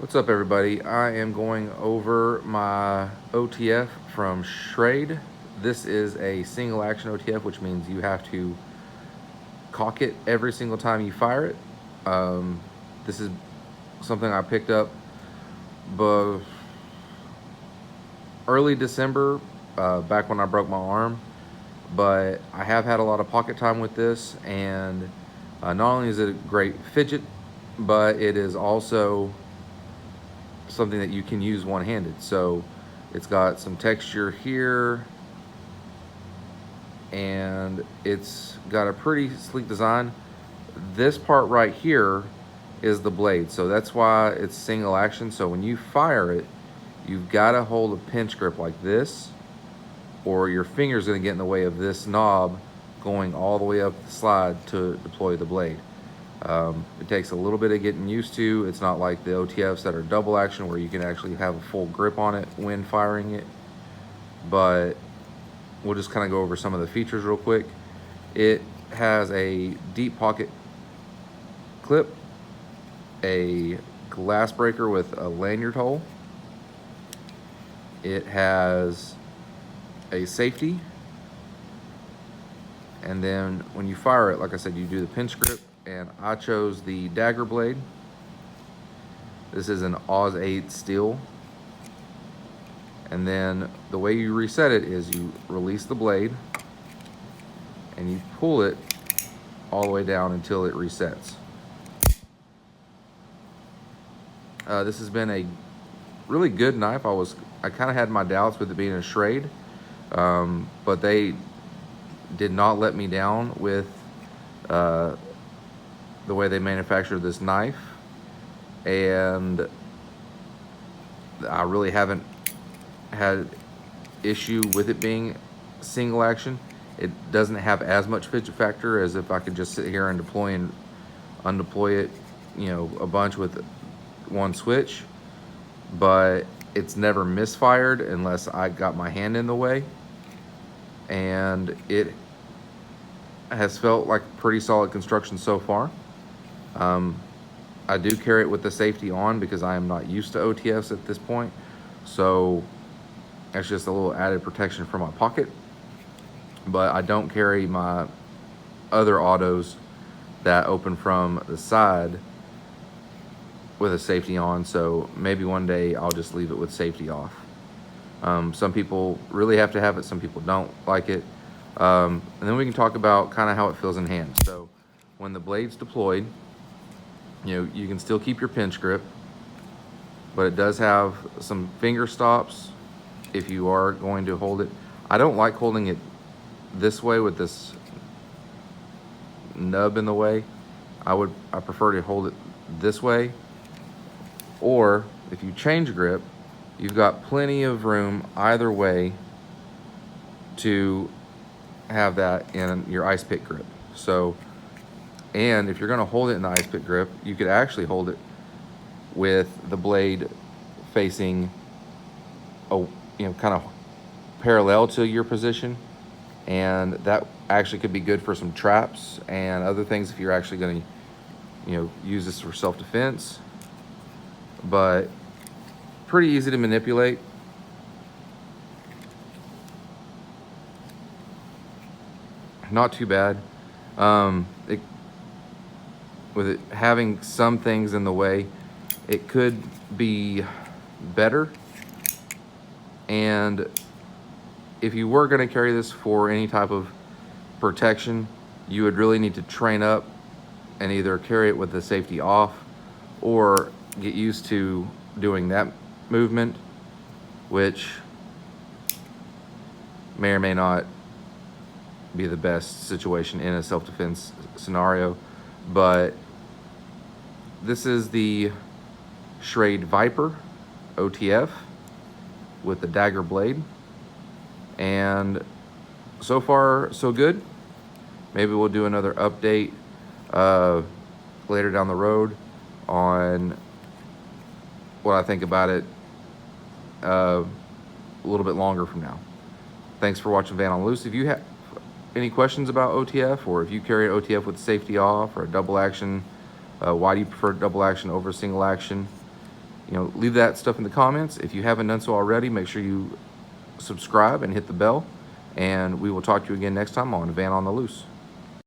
What's up, everybody? I am going over my OTF from Schrade. This is a single action OTF, which means you have to cock it every single time you fire it. This is something I picked up early December, back when I broke my arm. But I have had a lot of pocket time with this, and not only is it a great fidget, but it is also something that you can use one-handed. So it's got some texture here, and it's got a pretty sleek design. This part right here is the blade, so that's why it's single action. So when you fire it, you've got to hold a pinch grip like this, or your finger's going to get in the way of this knob going all the way up the slide to deploy the blade. It takes a little bit of getting used to. It's not like the OTFs that are double action where you can actually have a full grip on it when firing it. But we'll just kind of go over some of the features real quick. It has a deep pocket clip, a glass breaker with a lanyard hole. It has a safety. And then when you fire it, like I said, you do the pinch grip, and I chose the dagger blade. This is an Oz 8 steel. And then the way you reset it is you release the blade and you pull it all the way down until it resets. This has been a really good knife. I kind of had my doubts with it being a Schrade, but they did not let me down with the way they manufactured this knife, and I really haven't had issue with it being single action. It doesn't have as much fidget factor as if I could just sit here and deploy and undeploy it, a bunch with one switch, but it's never misfired unless I got my hand in the way, and it has felt like pretty solid construction so far. I do carry it with the safety on because I am not used to OTFs at this point, so that's just a little added protection for my pocket. But I don't carry my other autos that open from the side with a safety on, so maybe one day I'll just leave it with safety off. Some people really have to have it, some people don't like it. And then we can talk about kind of how it feels in hand. So when the blade's deployed, you can still keep your pinch grip, but it does have some finger stops if you are going to hold it. I don't like holding it this way with this nub in the way. I prefer to hold it this way. Or if you change grip, you've got plenty of room either way to have that in your ice pick grip. So, and if you're going to hold it in the ice pick grip, you could actually hold it with the blade facing kind of parallel to your position, and that actually could be good for some traps and other things if you're actually going to use this for self-defense. But pretty easy to manipulate. Not too bad. With it having some things in the way, it could be better. And if you were going to carry this for any type of protection, you would really need to train up and either carry it with the safety off or get used to doing that movement, which may or may not be the best situation in a self-defense scenario. But this is the Schrade Viper Otf with the dagger blade, and so far so good. Maybe we'll do another update later down the road on what I think about it a little bit longer from now. Thanks for watching Van on Loose. If you have any questions about OTF, or if you carry an OTF with safety off or a double action, why do you prefer double action over single action? leave that stuff in the comments. If you haven't done so already, make sure you subscribe and hit the bell. And we will talk to you again next time on Van on the Loose.